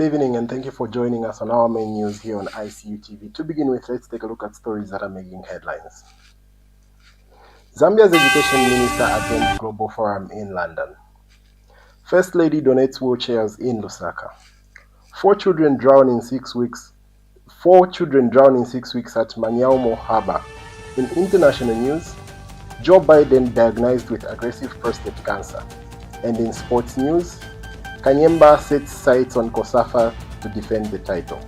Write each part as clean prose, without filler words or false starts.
Good evening and thank you for joining us on our main news here on ICU TV. To begin with, let's take a look at stories that are making headlines. Zambia's Education Minister attends Global Forum in London. First Lady donates wheelchairs in Lusaka. Four children drown in 6 weeks at Maunyamo Harbour. In international news, Joe Biden diagnosed with aggressive prostate cancer. And in sports news, Kanyemba sets sights on COSAFA to defend the title.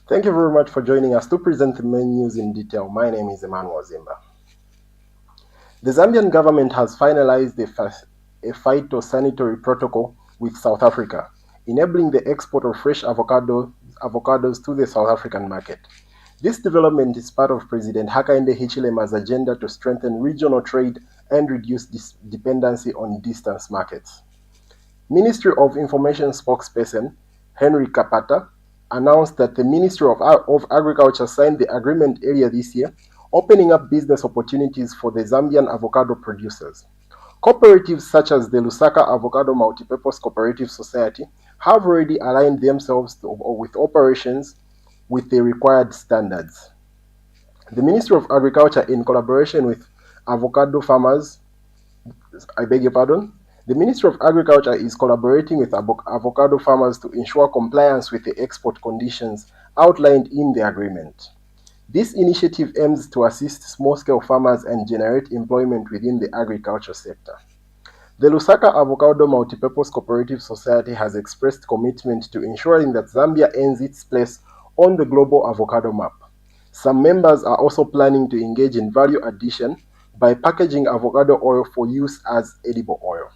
Thank you very much for joining us to present the main news in detail. My name is Zambia. The Zambian government has finalized a phytosanitary protocol with South Africa, enabling the export of fresh avocados to the South African market. This development is part of President Hakainde Hichilema's agenda to strengthen regional trade and reduce dependency on distance markets. Ministry of Information spokesperson Henry Kapata announced that the Ministry of Agriculture signed the agreement earlier this year, opening up business opportunities for the Zambian avocado producers. Cooperatives such as the Lusaka Avocado Multipurpose Cooperative Society have already aligned themselves with operations with the required standards. The Ministry of Agriculture, in collaboration with avocado farmers, the Ministry of Agriculture is collaborating with avocado farmers to ensure compliance with the export conditions outlined in the agreement. This initiative aims to assist small-scale farmers and generate employment within the agriculture sector. The Lusaka Avocado Multipurpose Cooperative Society has expressed commitment to ensuring that Zambia earns its place on the global avocado map. Some members are also planning to engage in value addition by packaging avocado oil for use as edible oil.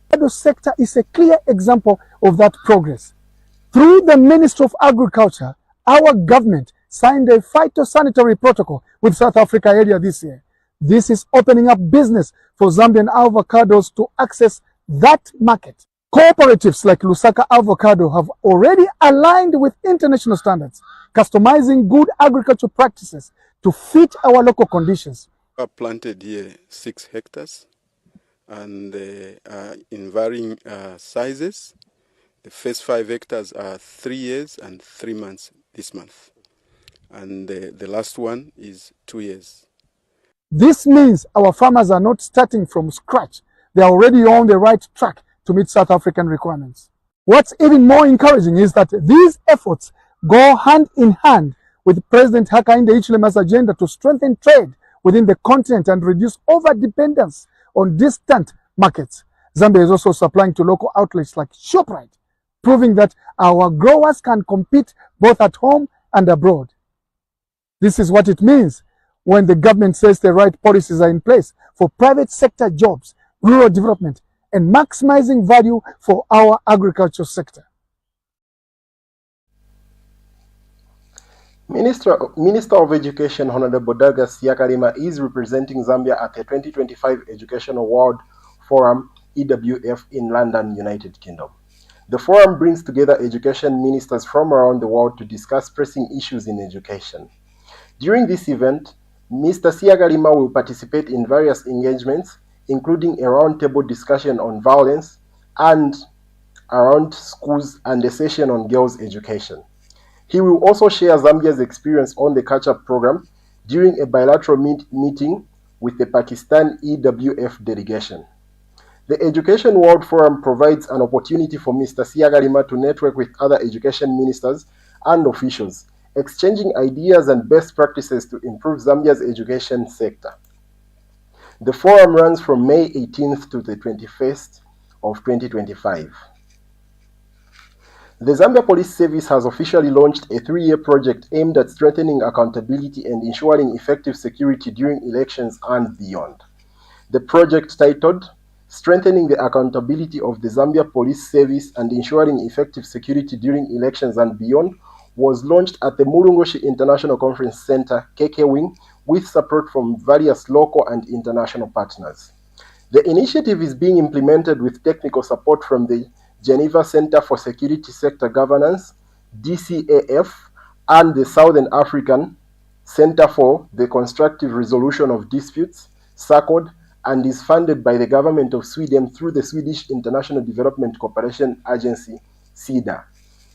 The sector is a clear example of that progress. Through the Ministry of Agriculture, our government signed a phytosanitary protocol with South Africa earlier this year. This is opening up business for Zambian avocados to access that market. Cooperatives like Lusaka Avocado have already aligned with international standards, customizing good agricultural practices to fit our local conditions. I planted here 6 hectares. And in varying sizes. The first 5 hectares are 3 years and 3 months this month. And the last one is 2 years. This means our farmers are not starting from scratch. They are already on the right track to meet South African requirements. What's even more encouraging is that these efforts go hand in hand with President Hakainde Hichilema's agenda to strengthen trade within the continent and reduce over-dependence on distant markets. Zambia is also supplying to local outlets like ShopRite, proving that our growers can compete both at home and abroad. This is what it means when the government says the right policies are in place for private sector jobs, rural development, and maximizing value for our agriculture sector. Minister of Education Honorable Douglas Siyakalima is representing Zambia at the 2025 Educational World Forum EWF in London, United Kingdom. The forum brings together education ministers from around the world to discuss pressing issues in education. During this event, Mr. Siyakalima will participate in various engagements, including a roundtable discussion on violence and around schools and a session on girls' education. He will also share Zambia's experience on the catch-up program during a bilateral meeting with the Pakistan EWF delegation. The Education World Forum provides an opportunity for Mr. Siyakalima to network with other education ministers and officials, exchanging ideas and best practices to improve Zambia's education sector. The forum runs from May 18th to the 21st of 2025. The Zambia Police Service has officially launched a 3-year project aimed at strengthening accountability and ensuring effective security during elections and beyond. The project, titled Strengthening the Accountability of the Zambia Police Service and Ensuring Effective Security During Elections and Beyond, was launched at the Mulungoshi International Conference Center, KK Wing, with support from various local and international partners. The initiative is being implemented with technical support from the Geneva Center for Security Sector Governance, DCAF, and the Southern African Center for the Constructive Resolution of Disputes, SACOD, and is funded by the government of Sweden through the Swedish International Development Cooperation Agency, SIDA.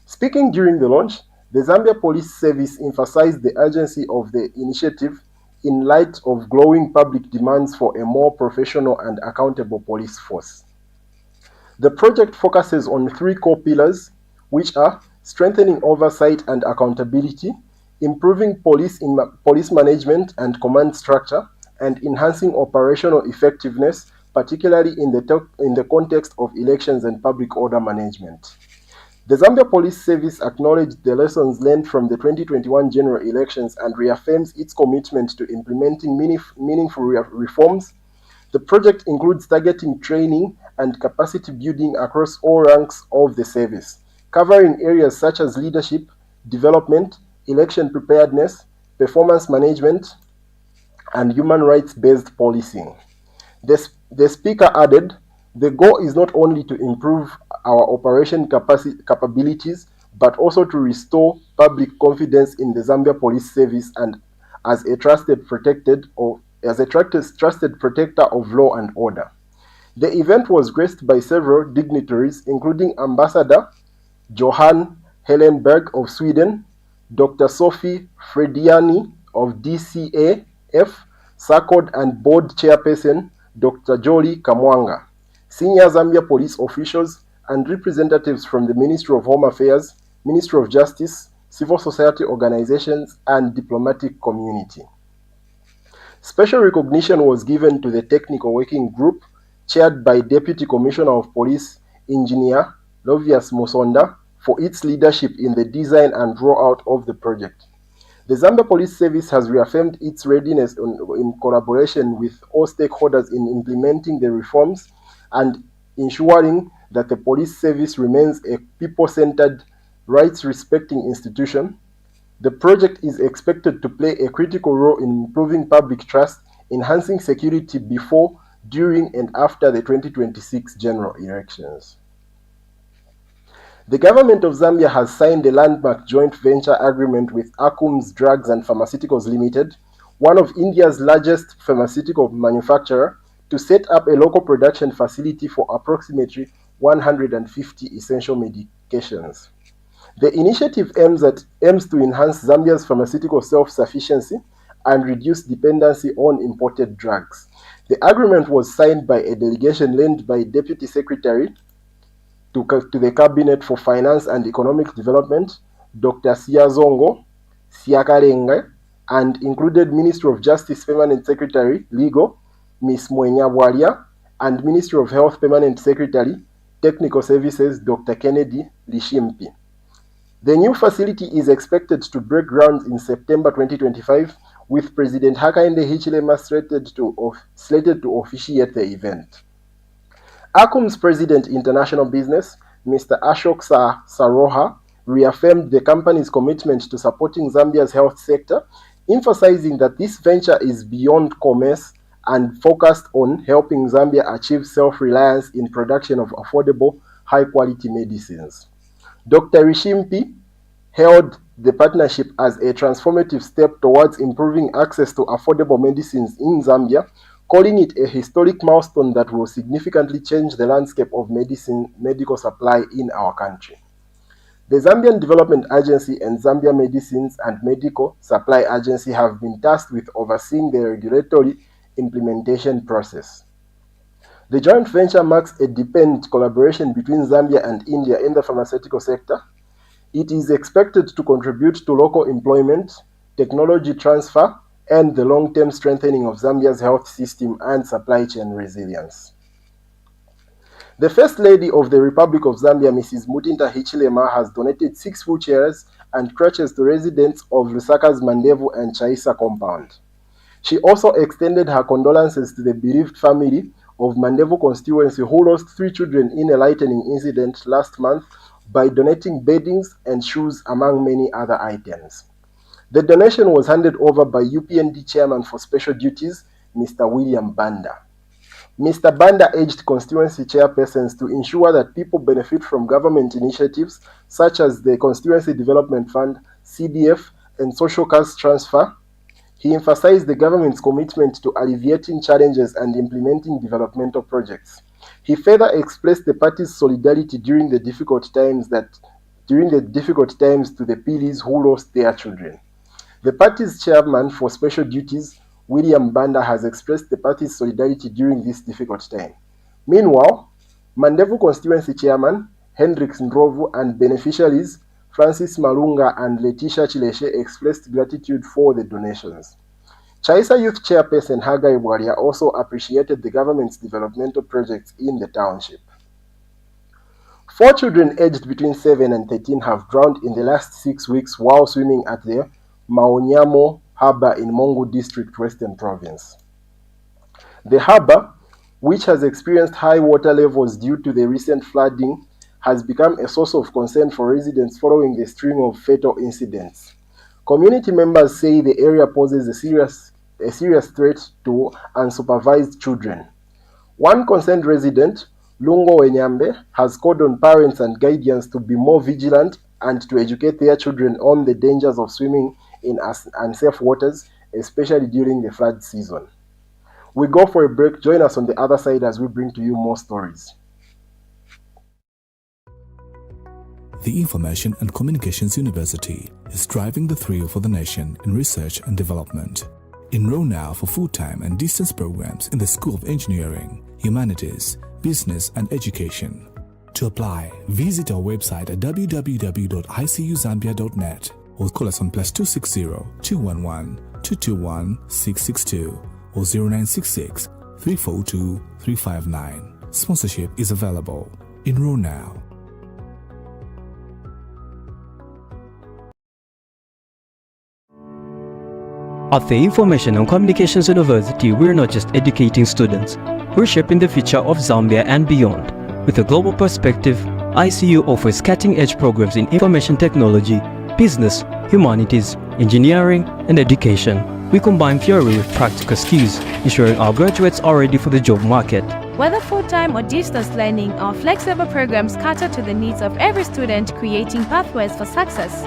Speaking during the launch, the Zambia Police Service emphasized the urgency of the initiative in light of growing public demands for a more professional and accountable police force. The project focuses on three core pillars, which are strengthening oversight and accountability, improving police management and command structure, and enhancing operational effectiveness, particularly in the context of elections and public order management. The Zambia Police Service acknowledged the lessons learned from the 2021 general elections and reaffirms its commitment to implementing meaningful reforms. The project includes targeting training and capacity building across all ranks of the service, covering areas such as leadership, development, election preparedness, performance management, and human rights-based policing. The speaker added, "The goal is not only to improve our operation capabilities, but also to restore public confidence in the Zambia Police Service and as a trusted protector of law and order." The event was graced by several dignitaries, including Ambassador Johan Hellenberg of Sweden, Dr. Sophie Frediani of DCAF, SACOD, and board chairperson Dr. Jolie Kamwanga, senior Zambia police officials, and representatives from the Ministry of Home Affairs, Ministry of Justice, civil society organizations, and diplomatic community. Special recognition was given to the technical working group chaired by Deputy Commissioner of Police Engineer Lovius Musonda for its leadership in the design and rollout of the project. The Zambia Police Service has reaffirmed its readiness in collaboration with all stakeholders in implementing the reforms and ensuring that the police service remains a people-centered, rights-respecting institution. The project is expected to play a critical role in improving public trust, enhancing security before, during, and after the 2026 general elections. The government of Zambia has signed a landmark joint venture agreement with Akums Drugs and Pharmaceuticals Limited, one of India's largest pharmaceutical manufacturer, to set up a local production facility for approximately 150 essential medications. The initiative aims to enhance Zambia's pharmaceutical self-sufficiency and reduce dependency on imported drugs. The agreement was signed by a delegation led by Deputy Secretary to the Cabinet for Finance and Economic Development, Dr. Siyazongo Siakalenga, and included Ministry of Justice Permanent Secretary, Legal, Ms. Maunyamo, and Ministry of Health Permanent Secretary, Technical Services, Dr. Kennedy Lishimpi. The new facility is expected to break ground in September 2025, with President Hakainde Hichilema slated to officiate the event. Akum's President International Business, Mr. Ashok Saroha, reaffirmed the company's commitment to supporting Zambia's health sector, emphasizing that this venture is beyond commerce and focused on helping Zambia achieve self-reliance in production of affordable, high-quality medicines. Dr. Rishimpi hailed the partnership as a transformative step towards improving access to affordable medicines in Zambia, calling it a historic milestone that will significantly change the landscape of medical supply in our country. The Zambian Development Agency and Zambia Medicines and Medical Supply Agency have been tasked with overseeing the regulatory implementation process. The joint venture marks a deepened collaboration between Zambia and India in the pharmaceutical sector. It is expected to contribute to local employment, technology transfer, and the long-term strengthening of Zambia's health system and supply chain resilience. The First Lady of the Republic of Zambia, Mrs. Mutinta Hichilema, has donated 6 wheelchairs and crutches to residents of Lusaka's Mandevu and Chaisa compound. She also extended her condolences to the bereaved family of Mandevu constituency who lost 3 children in a lightning incident last month by donating beddings and shoes among many other items. The donation was handed over by UPND Chairman for Special Duties, Mr. William Banda. Mr. Banda urged constituency chairpersons to ensure that people benefit from government initiatives such as the Constituency Development Fund, CDF, and Social Cash Transfer. He emphasized the government's commitment to alleviating challenges and implementing developmental projects. He further expressed the party's solidarity during the difficult times to the Pilis who lost their children. The party's chairman for special duties, William Banda, has expressed the party's solidarity during this difficult time. Meanwhile, Mandevu constituency chairman, Hendrix Ndrovu, and beneficiaries, Francis Malunga and Letitia Chileshe, expressed gratitude for the donations. Chaisa Youth Chairperson Hagai Bwaria also appreciated the government's developmental projects in the township. 4 children aged between 7 and 13 have drowned in the last 6 weeks while swimming at the Maunyamo Harbour in Mongu District, Western Province. The harbour, which has experienced high water levels due to the recent flooding, has become a source of concern for residents following the string of fatal incidents. Community members say the area poses a serious threat to unsupervised children. One concerned resident, Lungo Wenyambe, has called on parents and guardians to be more vigilant and to educate their children on the dangers of swimming in unsafe waters, especially during the flood season. We go for a break. Join us on the other side as we bring to you more stories. The Information and Communications University is driving the thrill for the nation in research and development. Enroll now for full-time and distance programs in the School of Engineering, Humanities, Business and Education. To apply, visit our website at www.icuzambia.net or call us on +260 211 221 662 or 0966 342 359. Sponsorship is available. Enroll now. At the Information and Communications University, we're not just educating students, we're shaping the future of Zambia and beyond. With a global perspective, ICU offers cutting-edge programs in information technology, business, humanities, engineering, and education. We combine theory with practical skills, ensuring our graduates are ready for the job market. Whether full-time or distance learning, our flexible programs cater to the needs of every student, creating pathways for success.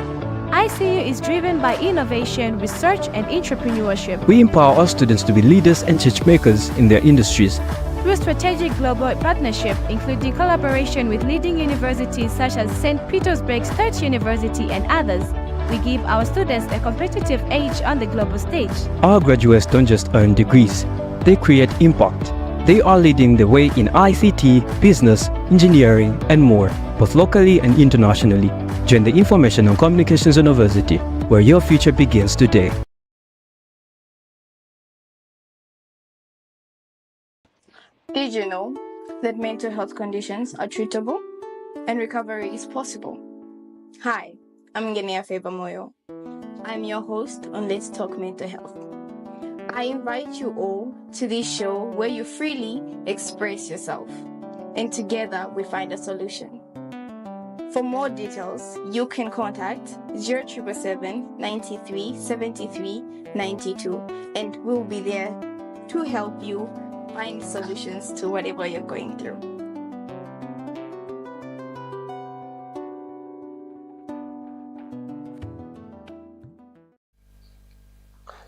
ICU is driven by innovation, research, and entrepreneurship. We empower our students to be leaders and change makers in their industries. Through strategic global partnership, including collaboration with leading universities such as St. Petersburg State University and others, we give our students a competitive edge on the global stage. Our graduates don't just earn degrees, they create impact. They are leading the way in ICT, business, engineering, and more, both locally and internationally. Join the Information and Communications University, where your future begins today. Did you know that mental health conditions are treatable and recovery is possible? Hi, I'm Ngenia Moyo. I'm your host on Let's Talk Mental Health. I invite you all to this show where you freely express yourself, and together we find a solution. For more details, you can contact 0777 93 73 92, and we'll be there to help you find solutions to whatever you're going through.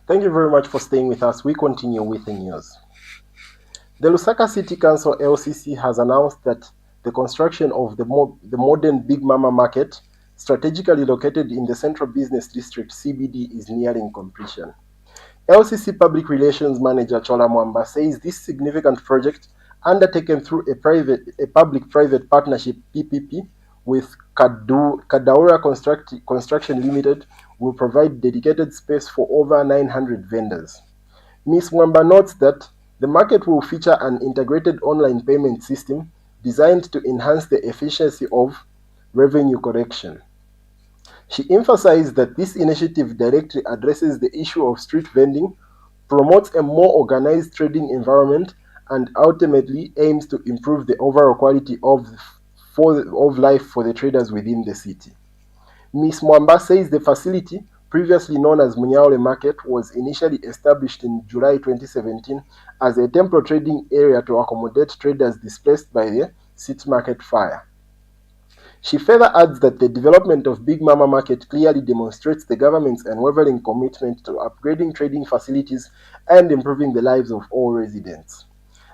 Thank you very much for staying with us. We continue with the news. The Lusaka City Council LCC has announced that the construction of the modern Big Mama Market, strategically located in the Central Business District CBD, is nearing completion. LCC Public Relations Manager Chola Mwamba says this significant project, undertaken through a public-private partnership (PPP) with Kadaura Construction Limited, will provide dedicated space for over 900 vendors. Ms. Mwamba notes that the market will feature an integrated online payment system designed to enhance the efficiency of revenue collection. She emphasized that this initiative directly addresses the issue of street vending, promotes a more organized trading environment, and ultimately aims to improve the overall quality of life for the traders within the city. Ms. Mwamba says the facility, previously known as Maunyamo Market, was initially established in July 2017 as a temporary trading area to accommodate traders displaced by the city market fire. She further adds that the development of Big Mama Market clearly demonstrates the government's unwavering commitment to upgrading trading facilities and improving the lives of all residents.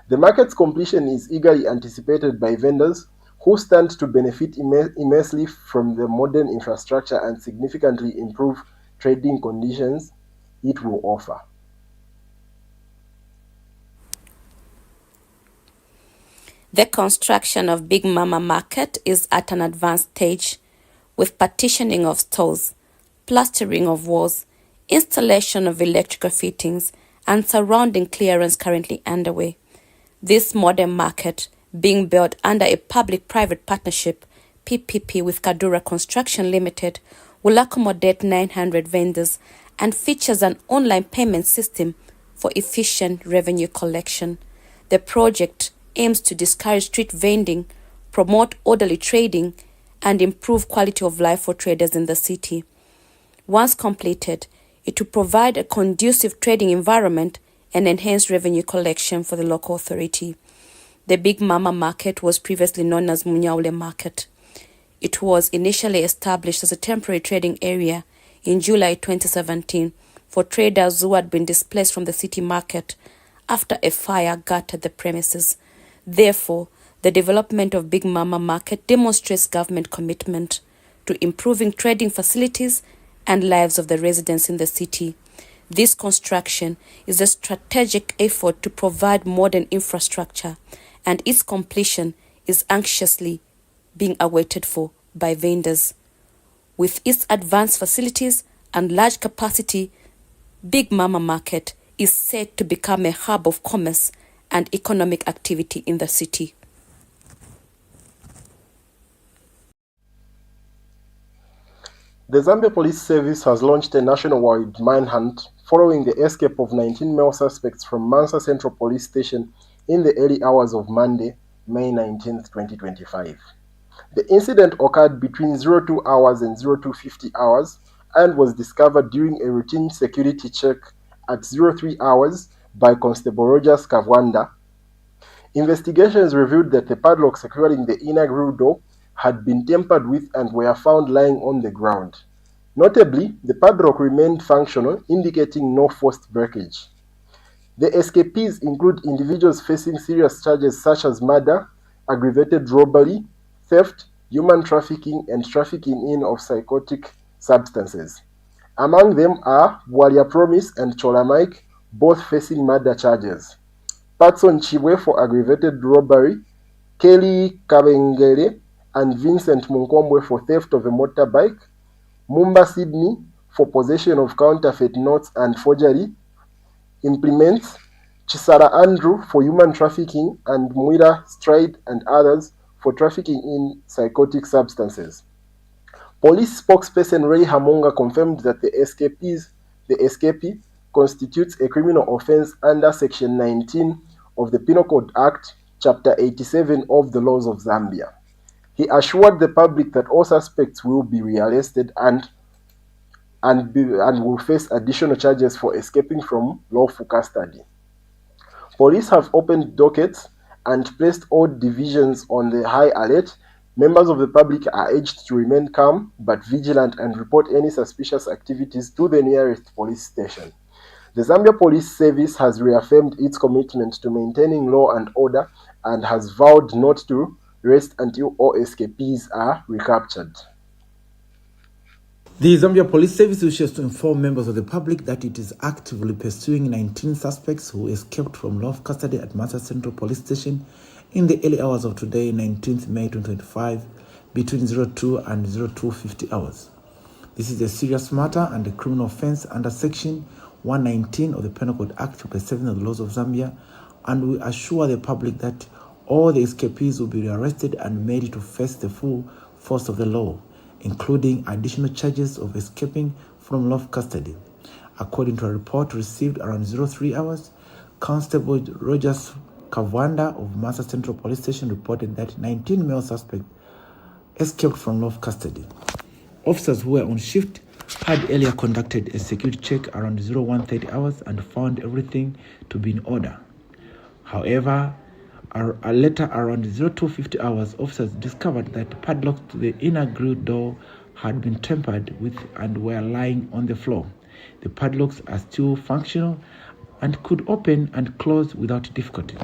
The market's completion is eagerly anticipated by vendors who stand to benefit immensely from the modern infrastructure and significantly improve trading conditions it will offer. The construction of Big Mama Market is at an advanced stage, with partitioning of stores, plastering of walls, installation of electrical fittings, and surrounding clearance currently underway. This modern market, being built under a public-private partnership (PPP) with Kadura Construction Limited, will accommodate 900 vendors and features an online payment system for efficient revenue collection. The project aims to discourage street vending, promote orderly trading, and improve quality of life for traders in the city. Once completed, it will provide a conducive trading environment and enhance revenue collection for the local authority. The Big Mama Market was previously known as Maunyamo Market. It was initially established as a temporary trading area in July 2017 for traders who had been displaced from the city market after a fire gutted the premises. Therefore, the development of Big Mama Market demonstrates government commitment to improving trading facilities and lives of the residents in the city. This construction is a strategic effort to provide modern infrastructure, and its completion is anxiously being awaited for by vendors. With its advanced facilities and large capacity, Big Mama Market is set to become a hub of commerce and economic activity in the city. The Zambia Police Service has launched a nationwide manhunt following the escape of 19 male suspects from Mansa Central Police Station in the early hours of Monday, May 19, 2025. The incident occurred between 02 hours and 02:50 hours and was discovered during a routine security check at 03 hours by Constable Rogers Kavwanda. Investigations revealed that the padlocks securing the inner grill door had been tampered with and were found lying on the ground. Notably, the padlock remained functional, indicating no forced breakage. The escapees include individuals facing serious charges such as murder, aggravated robbery, theft, human trafficking, and trafficking in of psychotic substances. Among them are Walia Promise and Chola Mike, both facing murder charges. Patson Chibwe for aggravated robbery, Kelly Kabengele and Vincent Munkombwe for theft of a motorbike, Mumba Sydney for possession of counterfeit notes and forgery implements, Chisara Andrew for human trafficking, and Mwira Stride and others for trafficking in psychotic substances. Police spokesperson Ray Hamonga confirmed that the escapee constitutes a criminal offense under Section 19 of the Penal Code Act, Chapter 87 of the Laws of Zambia. He assured the public that all suspects will be rearrested and will face additional charges for escaping from lawful custody. Police have opened dockets and placed all divisions on the high alert. Members of the public are urged to remain calm but vigilant and report any suspicious activities to the nearest police station. The Zambia Police Service has reaffirmed its commitment to maintaining law and order and has vowed not to rest until all escapees are recaptured. The Zambia Police Service wishes to inform members of the public that it is actively pursuing 19 suspects who escaped from lawful custody at Mansa Central Police Station in the early hours of today, 19th May 2025, between 02 and 02:50 hours. This is a serious matter and a criminal offense under Section 119 of the Penal Code Act, Chapter 7 of the Laws of Zambia, and we assure the public that all the escapees will be arrested and made to face the full force of the law, including additional charges of escaping from lawful custody. According to a report received around 03 hours, Constable Rogers Kavanda of Massa Central Police Station reported that 19 male suspects escaped from lawful custody. Officers who were on shift had earlier conducted a security check around 0130 hours and found everything to be in order. However, later around 0250 hours, officers discovered that padlocks to the inner grill door had been tampered with and were lying on the floor. The padlocks are still functional and could open and close without difficulty.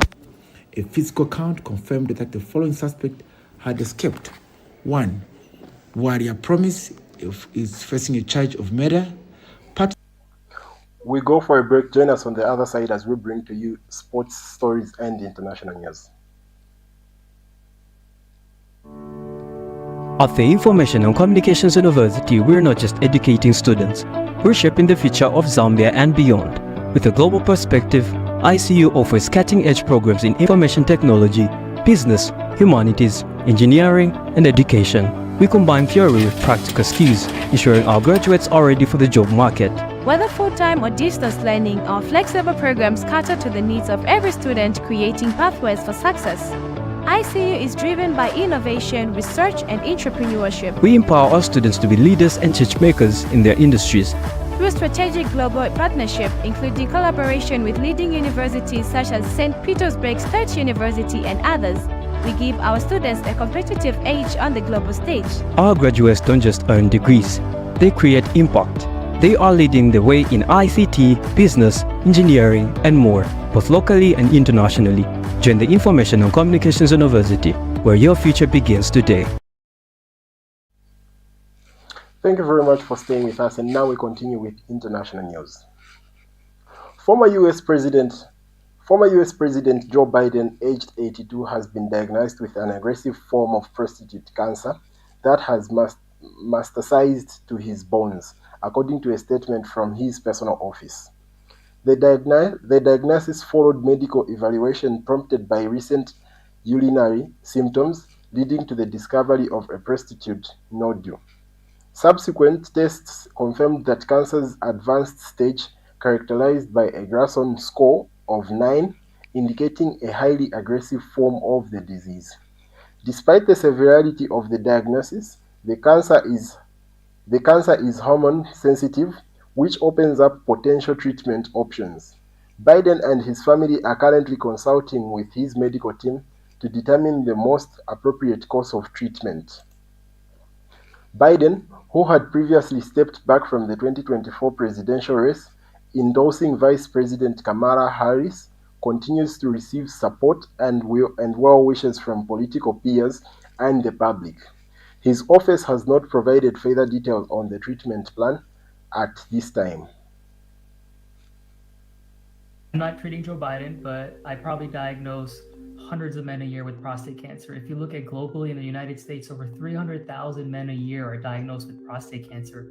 A physical count confirmed that the following suspect had escaped. 1. Warrior Promise is facing a charge of murder. We go for a break. Join us on the other side as we bring to you sports stories and international news. At the Information and Communications University, we're not just educating students, we're shaping the future of Zambia and beyond. With a global perspective, ICU offers cutting-edge programs in information technology, business, humanities, engineering, and education. We combine theory with practical skills, ensuring our graduates are ready for the job market. Whether full-time or distance learning, our flexible programs cater to the needs of every student, creating pathways for success. ICU is driven by innovation, research, and entrepreneurship. We empower our students to be leaders and change makers in their industries. Through strategic global partnership, including collaboration with leading universities such as St. Petersburg State University and others, we give our students a competitive edge on the global stage. Our graduates don't just earn degrees, they create impact. They are leading the way in ICT, business, engineering, and more, both locally and internationally. Join the Information and Communications University, where your future begins today. Thank you very much for staying with us, and now we continue with international news. Former US President Joe Biden, aged 82, has been diagnosed with an aggressive form of prostate cancer that has metastasized to his bones, according to a statement from his personal office. The diagnosis followed medical evaluation prompted by recent urinary symptoms, leading to the discovery of a prostate nodule. Subsequent tests confirmed that cancer's advanced stage, characterized by a Grasson score of 9, indicating a highly aggressive form of the disease. Despite the severity of the diagnosis, the cancer is hormone sensitive, which opens up potential treatment options. Biden and his family are currently consulting with his medical team to determine the most appropriate course of treatment. Biden, who had previously stepped back from the 2024 presidential race, endorsing Vice President Kamala Harris, continues to receive support and well wishes from political peers and the public. His office has not provided further details on the treatment plan at this time. I'm not treating Joe Biden, but I probably diagnose hundreds of men a year with prostate cancer. If you look at globally in the United States, over 300,000 men a year are diagnosed with prostate cancer.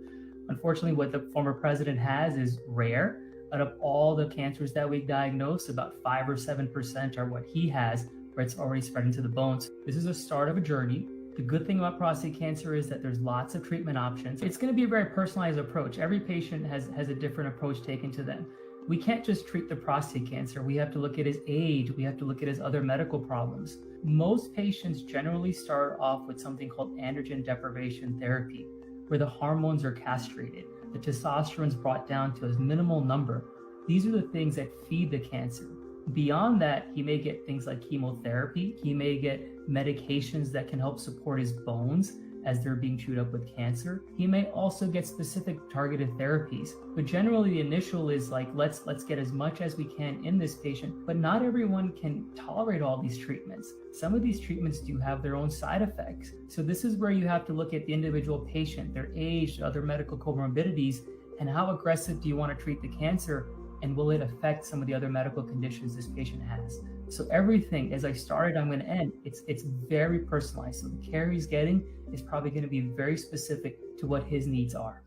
Unfortunately, what the former president has is rare. Out of all the cancers that we diagnose, about 5 or 7% are what he has, where it's already spreading to the bones. This is the start of a journey. The good thing about prostate cancer is that there's lots of treatment options. It's going to be a very personalized approach. Every patient has a different approach taken to them. We can't just treat the prostate cancer. We have to look at his age. We have to look at his other medical problems. Most patients generally start off with something called androgen deprivation therapy, where the hormones are castrated. The testosterone is brought down to a minimal number. These are the things that feed the cancer. Beyond that, he may get things like chemotherapy. He may get medications that can help support his bones as they're being chewed up with cancer. He may also get specific targeted therapies. But generally the initial is like, let's get as much as we can in this patient, but not everyone can tolerate all these treatments. Some of these treatments do have their own side effects. So this is where you have to look at the individual patient, their age, other medical comorbidities, and how aggressive do you want to treat the cancer, and will it affect some of the other medical conditions this patient has? So everything, as I started, I'm going to end, it's very personalized. So the care he's getting is probably going to be very specific to what his needs are.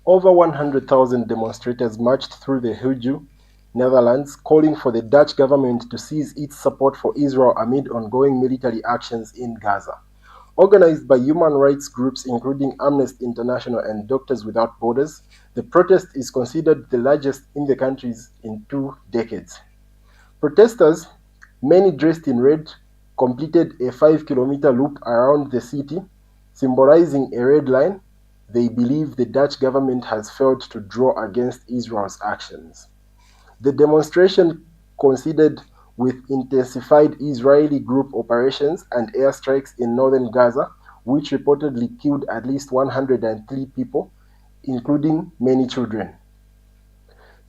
Over 100,000 demonstrators marched through the Hague, Netherlands, calling for the Dutch government to cease its support for Israel amid ongoing military actions in Gaza. Organized by human rights groups including Amnesty International and Doctors Without Borders, the protest is considered the largest in the countries in 2 decades. Protesters, many dressed in red, completed a 5-kilometer loop around the city, symbolizing a red line they believe the Dutch government has failed to draw against Israel's actions. The demonstration coincided with intensified Israeli group operations and airstrikes in northern Gaza, which reportedly killed at least 103 people, including many children.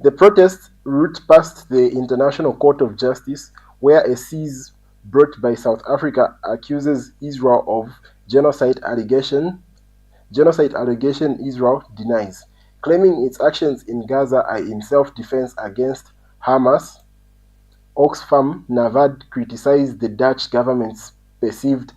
The protests route past the International Court of Justice, where a case brought by South Africa accuses Israel of genocide allegation Israel denies, claiming its actions in Gaza are in self-defense against Hamas. Oxfam Navad criticized the Dutch government's perceived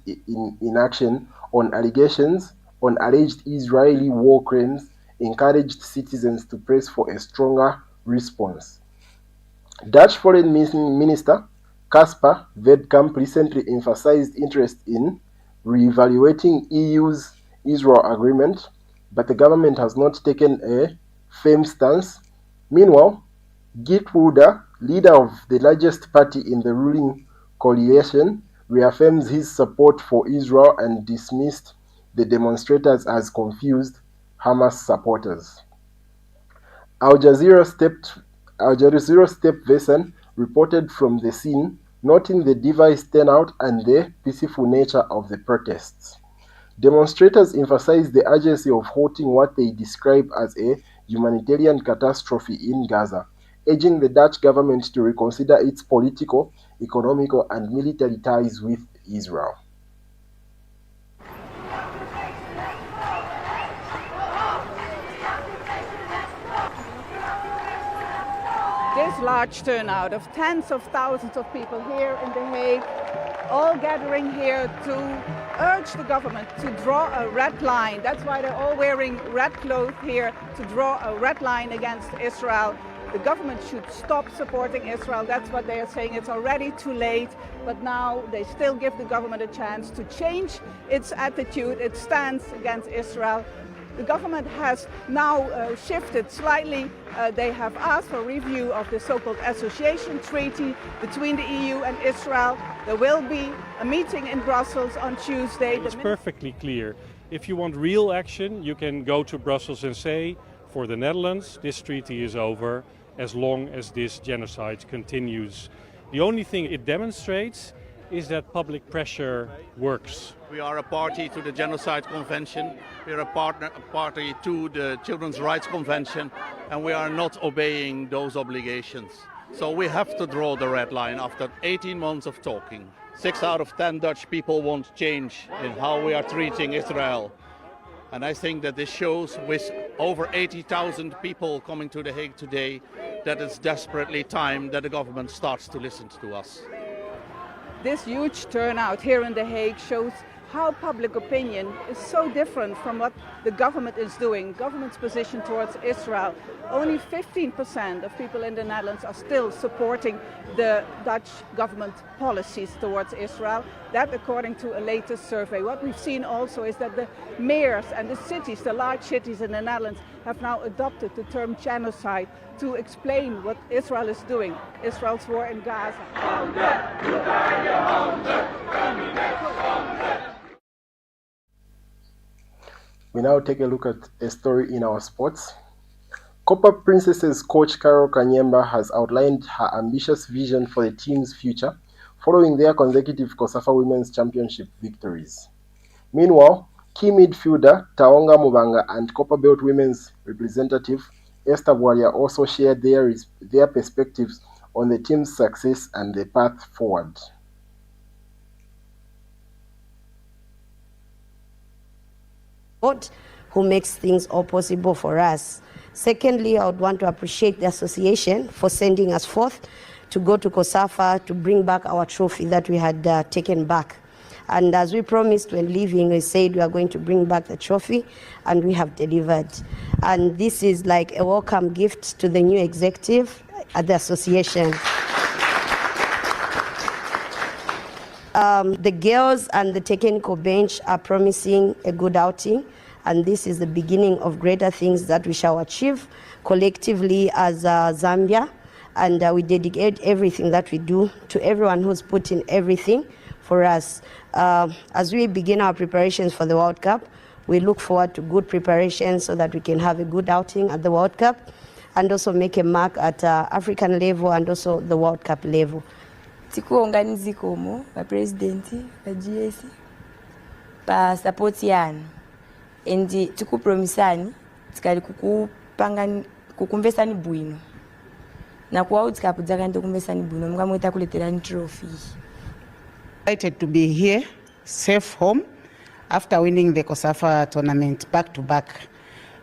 inaction on allegations on alleged Israeli war crimes, encouraged citizens to press for a stronger response. Dutch Foreign Minister Casper Veldkamp recently emphasized interest in reevaluating EU's Israel agreement, but the government has not taken a firm stance. Meanwhile, Geert Wilders, leader of the largest party in the ruling coalition, reaffirms his support for Israel and dismissed the demonstrators as confused Hamas supporters. Al Jazeera step-Versan reported from the scene, noting the device turnout and the peaceful nature of the protests. Demonstrators emphasized the urgency of halting what they describe as a humanitarian catastrophe in Gaza, urging the Dutch government to reconsider its political, economic, and military ties with Israel. This large turnout of tens of thousands of people here in The Hague, all gathering here to urge the government to draw a red line. That's why they're all wearing red clothes here, to draw a red line against Israel. The government should stop supporting Israel. That's what they are saying. It's already too late, but now they still give the government a chance to change its attitude, its stance against Israel. The government has now shifted slightly. They have asked for review of the so-called association treaty between the EU and Israel. There will be a meeting in Brussels on Tuesday. It's perfectly clear. If you want real action, you can go to Brussels and say, for the Netherlands, this treaty is over as long as this genocide continues. The only thing it demonstrates is that public pressure works. We are a party to the Genocide Convention, we are a party to the Children's Rights Convention, and we are not obeying those obligations. So we have to draw the red line after 18 months of talking. 6 out of 10 Dutch people want change in how we are treating Israel. And I think that this shows, with over 80,000 people coming to The Hague today, that it's desperately time that the government starts to listen to us. This huge turnout here in The Hague shows how public opinion is so different from what the government is doing, government's position towards Israel. Only 15% of people in the Netherlands are still supporting the Dutch government policies towards Israel. That according to a latest survey. What we've seen also is that the mayors and the cities, the large cities in the Netherlands, have now adopted the term genocide to explain what Israel is doing, Israel's war in Gaza. We now take a look at a story in our sports. Copper Princesses coach Carol Kanyemba has outlined her ambitious vision for the team's future following their consecutive COSAFA Women's Championship victories. Meanwhile, key midfielder Taonga Mubanga and Copper Belt Women's representative Esther Bwalia also shared their perspectives on the team's success and the path forward. Who makes things all possible for us. Secondly, I would want to appreciate the association for sending us forth to go to COSAFA to bring back our trophy that we had taken back. And as we promised when leaving, we said we are going to bring back the trophy, and we have delivered. And this is like a welcome gift to the new executive at the association. The girls and the technical bench are promising a good outing, and this is the beginning of greater things that we shall achieve collectively as Zambia. And we dedicate everything that we do to everyone who's put in everything for us. As we begin our preparations for the World Cup, we look forward to good preparations so that we can have a good outing at the World Cup and also make a mark at African level and also the World Cup level. Tikuunganizi komo pa presidenti pa GS pa support yanu endi tikupromisani tikali kukumvesani bwino na kwa utikapu dzakandi kumvesani bwino mungamweta kuleterani trophy. Excited to be here, safe home after winning the COSAFA tournament back to back.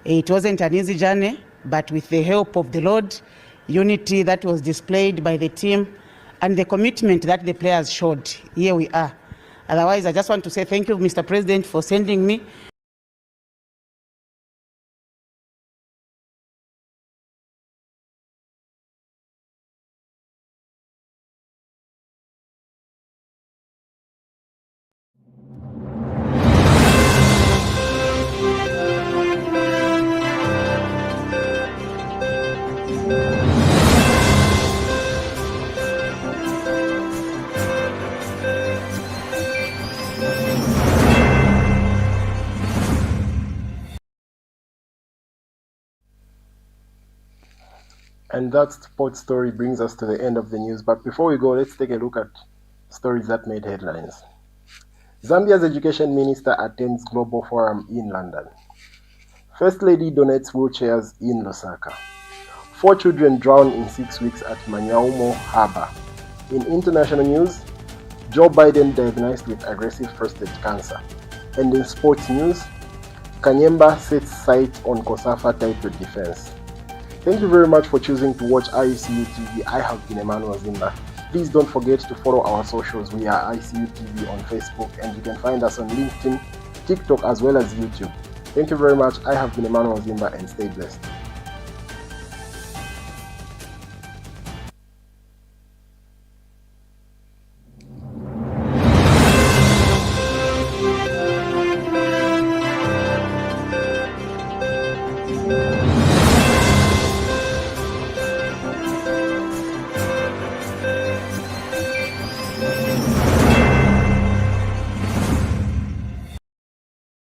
It wasn't an easy journey, but with the help of the Lord, unity that was displayed by the team, and the commitment that the players showed, here we are. Otherwise, I just want to say thank you, Mr. President, for sending me. And that sports story brings us to the end of the news. But before we go, let's take a look at stories that made headlines. Zambia's education minister attends global forum in London. First Lady donates wheelchairs in Lusaka. 4 children drown in 6 weeks at Maunyamo Harbour. In international news, Joe Biden diagnosed with aggressive prostate cancer. And in sports news, Kanyemba sets sight on COSAFA title defense. Thank you very much for choosing to watch ICU TV. I have been Emmanuel Zimba. Please don't forget to follow our socials. We are ICU TV on Facebook, and you can find us on LinkedIn, TikTok, as well as YouTube. Thank you very much. I have been Emmanuel Zimba, and stay blessed.